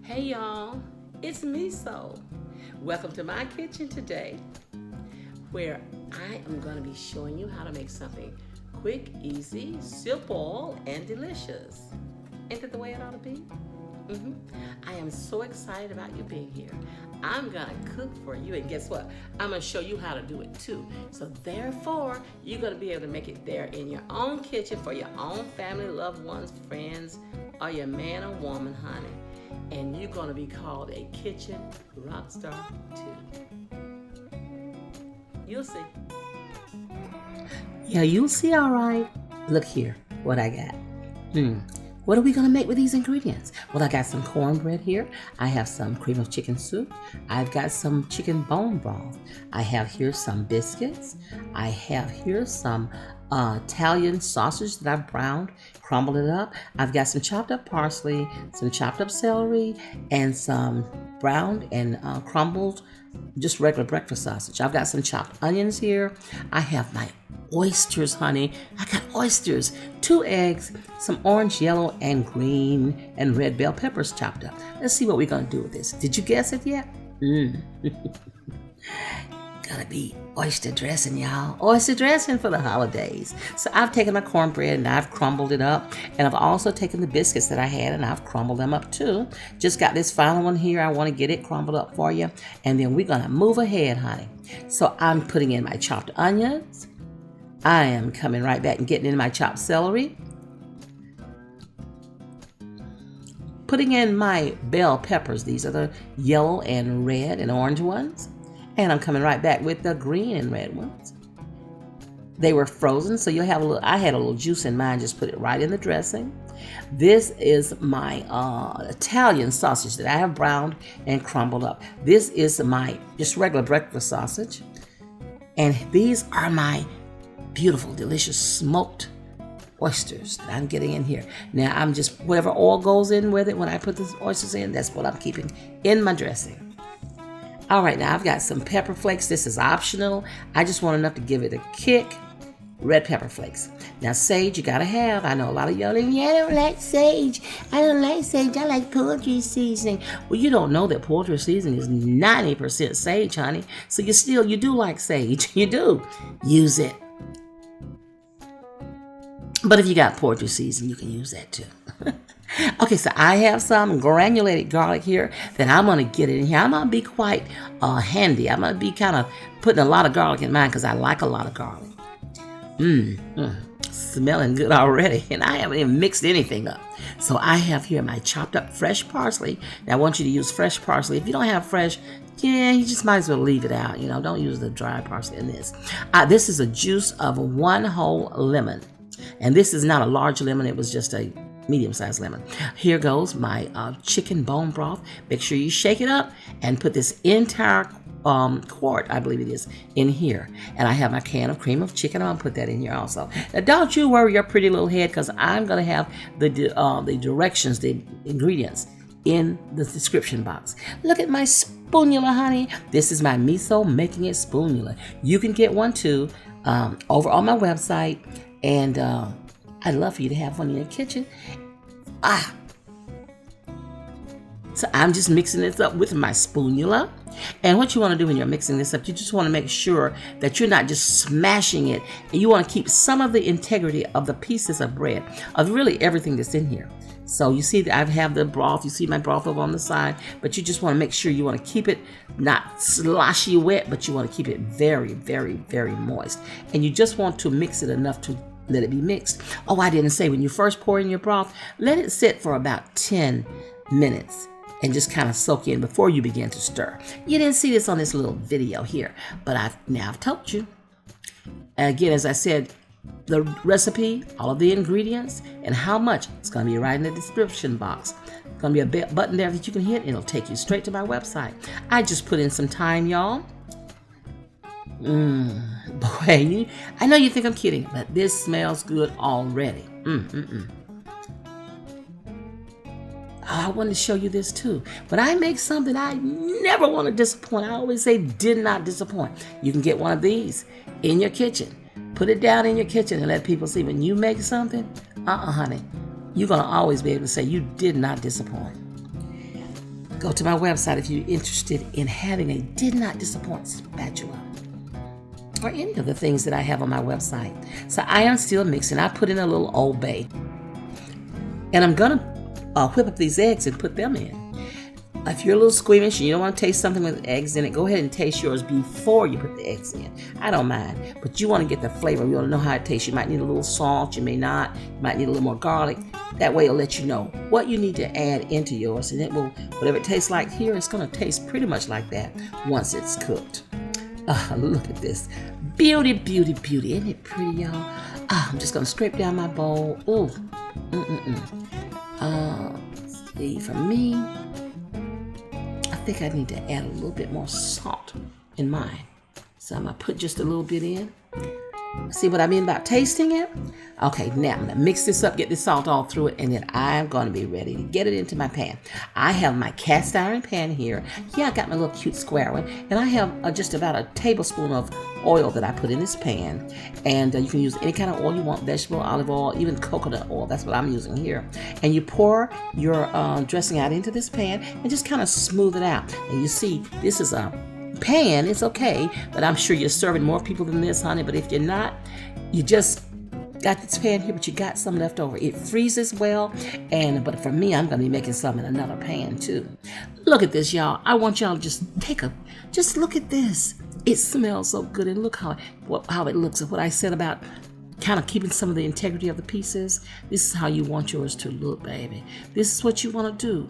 Hey y'all, it's me so. Welcome to my kitchen today, where I am going to be showing you how to make something quick, easy, simple, and delicious. Ain't that the way it ought to be? hmm I am so excited about you being here. I'm gonna cook for you, and guess what? I'm gonna show you how to do it too. So therefore, you're gonna be able to make it there in your own kitchen for your own family, loved ones, friends, or your man or woman, honey. And you're gonna be called a kitchen rock star too. You'll see. Yeah, you'll see, all right. Look here, what I got. What are we gonna make with these ingredients? Well, I got some cornbread here. I have some cream of chicken soup. I've got some chicken bone broth. I have here some biscuits. I have here some Italian sausage that I've browned, crumbled it up. I've got some chopped up parsley, some chopped up celery, and some browned and crumbled just regular breakfast sausage. I've got some chopped onions here. I have my oysters, honey. I got oysters, 2 eggs, some orange, yellow, and green and red bell peppers chopped up. Let's see what we're gonna do with this. Did you guess it yet? Gonna be oyster dressing, y'all. Oyster dressing for the holidays. So I've taken my cornbread and I've crumbled it up. And I've also taken the biscuits that I had and I've crumbled them up too. Just got this final one here. I want to get it crumbled up for you. And then we're gonna move ahead, honey. So I'm putting in my chopped onions. I am coming right back and getting in my chopped celery. Putting in my bell peppers. These are the yellow and red and orange ones. And I'm coming right back with the green and red ones. They were frozen, so you'll have I had a little juice in mine, just put it right in the dressing. This is my Italian sausage that I have browned and crumbled up. This is my just regular breakfast sausage. And these are my beautiful, delicious smoked oysters that I'm getting in here. Now I'm just, whatever oil goes in with it when I put the oysters in, that's what I'm keeping in my dressing. All right, now I've got some pepper flakes. This is optional. I just want enough to give it a kick. Red pepper flakes. Now sage you gotta have. I know a lot of y'all think, yeah, I don't like sage. I don't like sage. I like poultry seasoning. Well, you don't know that poultry seasoning is 90% sage, honey. So you do like sage. You do. Use it. But if you got poultry seasoning, you can use that too. Okay, so I have some granulated garlic here that I'm going to get in here. I'm going to be quite handy. I'm going to be kind of putting a lot of garlic in mine because I like a lot of garlic. Smelling good already. And I haven't even mixed anything up. So I have here my chopped up fresh parsley. Now I want you to use fresh parsley. If you don't have fresh, yeah, you just might as well leave it out. You know, don't use the dry parsley in this. This is a juice of 1 whole lemon. And this is not a large lemon. It was just a medium-sized lemon. Here goes my chicken bone broth. Make sure you shake it up and put this entire quart, I believe it is, in here. And I have my can of cream of chicken. I'm gonna put that in here also. Now, don't you worry your pretty little head, because I'm gonna have the directions, the ingredients in the description box. Look at my spoonula, honey. This is my miso making it spoonula. You can get one too over on my website, and I'd love for you to have one in your kitchen. So I'm just mixing this up with my spoonula. And what you want to do when you're mixing this up, you just want to make sure that you're not just smashing it. And you want to keep some of the integrity of the pieces of bread, of really everything that's in here. So you see that I have the broth. You see my broth over on the side. But you just want to make sure you want to keep it not sloshy wet, but you want to keep it very, very, very moist. And you just want to mix it enough to let it be mixed. Oh, I didn't say, when you first pour in your broth, let it sit for about 10 minutes and just kind of soak in before you begin to stir. You didn't see this on this little video here, but I've told you. And again, as I said, the recipe, all of the ingredients, and how much, it's going to be right in the description box. There's going to be a button there that you can hit, and it'll take you straight to my website. I just put in some time, y'all. Boy, I know you think I'm kidding, but this smells good already. I wanted to show you this too. When I make something, I never want to disappoint. I always say, did not disappoint. You can get one of these in your kitchen. Put it down in your kitchen and let people see when you make something, honey, you're going to always be able to say you did not disappoint. Go to my website if you're interested in having a Did Not Disappoint spatula, or any of the things that I have on my website. So iron steel mixing, I put in a little Old Bay. And I'm gonna whip up these eggs and put them in. If you're a little squeamish and you don't want to taste something with eggs in it, go ahead and taste yours before you put the eggs in. I don't mind, but you want to get the flavor. You want to know how it tastes. You might need a little salt, you may not. You might need a little more garlic. That way it'll let you know what you need to add into yours, and it will, whatever it tastes like here, it's going to taste pretty much like that once it's cooked. Look at this. Beauty, beauty, beauty. Isn't it pretty, y'all? I'm just going to scrape down my bowl. Ooh. See, for me, I think I need to add a little bit more salt in mine. So I'm going to put just a little bit in. See what I mean about tasting it? Okay, now I'm going to mix this up, get the salt all through it, and then I'm going to be ready to get it into my pan. I have my cast iron pan here. Yeah, I got my little cute square one. And I have just about a tablespoon of oil that I put in this pan. And you can use any kind of oil you want, vegetable, olive oil, even coconut oil. That's what I'm using here. And you pour your dressing out into this pan and just kind of smooth it out. And you see, this is a pan. It's okay, but I'm sure you're serving more people than this, honey. But if you're not, you just got this pan here, but you got some left over. It freezes well, but for me, I'm going to be making some in another pan too. Look at this, y'all. I want y'all to just look at this. It smells so good, and look how it looks. What I said about kind of keeping some of the integrity of the pieces. This is how you want yours to look, baby. This is what you want to do.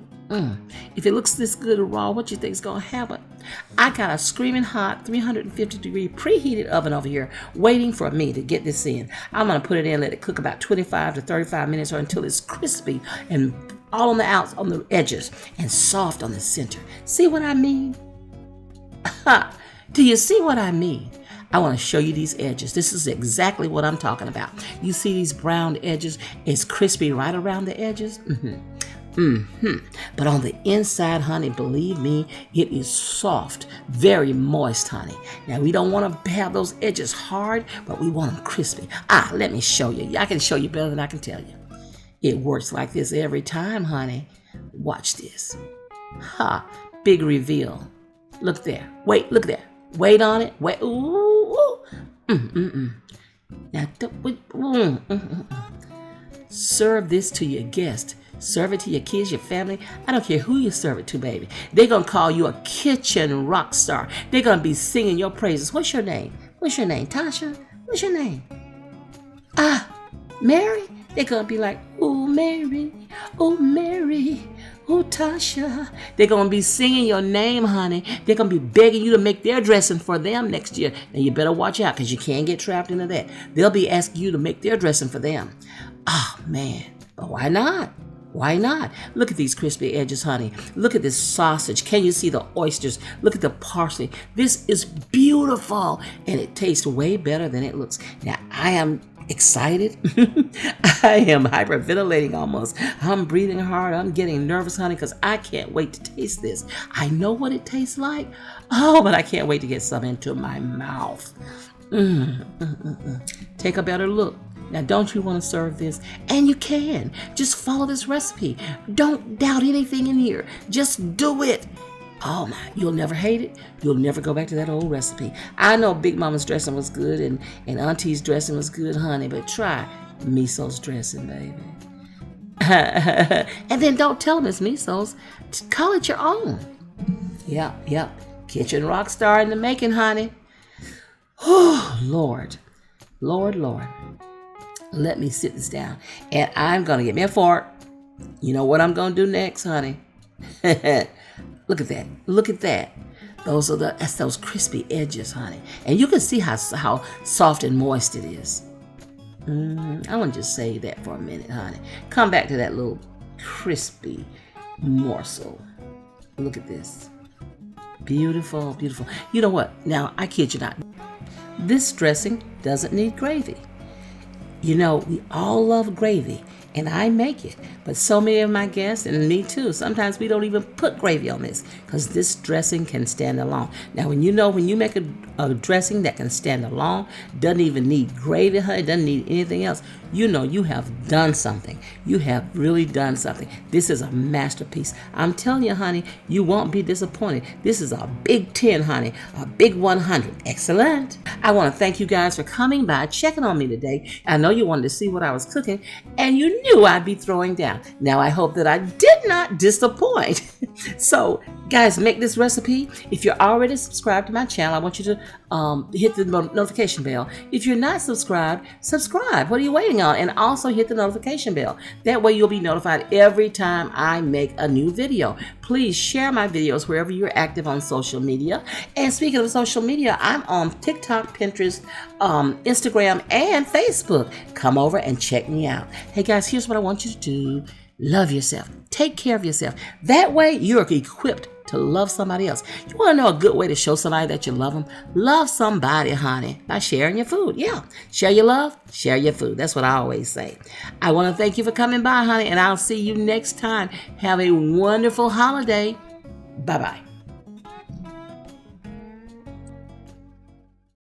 If it looks this good raw, what you think is going to happen? I got a screaming hot 350-degree preheated oven over here waiting for me to get this in. I'm going to put it in, let it cook about 25 to 35 minutes or until it's crispy and all on the edges and soft on the center. See what I mean? Do you see what I mean? I want to show you these edges. This is exactly what I'm talking about. You see these brown edges? It's crispy right around the edges. But on the inside, honey, believe me, it is soft, very moist, honey. Now, we don't want to have those edges hard, but we want them crispy. Let me show you. I can show you better than I can tell you. It works like this every time, honey. Watch this. Big reveal. Look there. Wait, look there. Wait on it. Wait. Ooh. Now, serve this to your guest. Serve it to your kids, your family. I don't care who you serve it to, baby. They're going to call you a kitchen rock star. They're going to be singing your praises. What's your name? What's your name? Tasha? What's your name? Mary? They're going to be like, oh, Mary. Oh, Mary. Oh, Tasha. They're going to be singing your name, honey. They're going to be begging you to make their dressing for them next year. And you better watch out because you can't get trapped into that. They'll be asking you to make their dressing for them. Man. But why not? Why not? Look at these crispy edges, honey. Look at this sausage. Can you see the oysters? Look at the parsley. This is beautiful, and it tastes way better than it looks. Now, I am excited. I am hyperventilating almost. I'm breathing hard. I'm getting nervous, honey, because I can't wait to taste this. I know what it tastes like. But I can't wait to get some into my mouth. Take a better look. Now, don't you want to serve this? And you can. Just follow this recipe. Don't doubt anything in here. Just do it. Oh, my. You'll never hate it. You'll never go back to that old recipe. I know Big Mama's dressing was good and Auntie's dressing was good, honey, but try Miso's dressing, baby. And then don't tell them it's Miso's. Call it your own. Yep. Kitchen rock star in the making, honey. Oh, Lord. Let me sit this down, and I'm going to get me a fork. You know what I'm going to do next, honey? Look at that. That's those crispy edges, honey. And you can see how soft and moist it is. I want to just save that for a minute, honey. Come back to that little crispy morsel. Look at this. Beautiful, beautiful. You know what? Now, I kid you not. This dressing doesn't need gravy. You know, we all love gravy, and I make it. But so many of my guests, and me too, sometimes we don't even put gravy on this because this dressing can stand alone. Now, when you make a dressing that can stand alone, doesn't even need gravy, honey, doesn't need anything else, you know you have done something. You have really done something. This is a masterpiece. I'm telling you, honey, you won't be disappointed. This is a big 10, honey, a big 100. Excellent. I want to thank you guys for coming by, checking on me today. I know you wanted to see what I was cooking, and you knew I'd be throwing down. Now, I hope that I did not disappoint. So, guys, make this recipe. If you're already subscribed to my channel, I want you to hit the notification bell. If you're not subscribed, subscribe. What are you waiting on? And also hit the notification bell. That way you'll be notified every time I make a new video. Please share my videos wherever you're active on social media. And speaking of social media, I'm on TikTok, Pinterest, Instagram, and Facebook. Come over and check me out. Hey guys, here's what I want you to do. Love yourself. Take care of yourself. That way you're equipped to love somebody else. You want to know a good way to show somebody that you love them? Love somebody, honey, by sharing your food. Yeah. Share your love, share your food. That's what I always say. I want to thank you for coming by, honey, and I'll see you next time. Have a wonderful holiday. Bye-bye.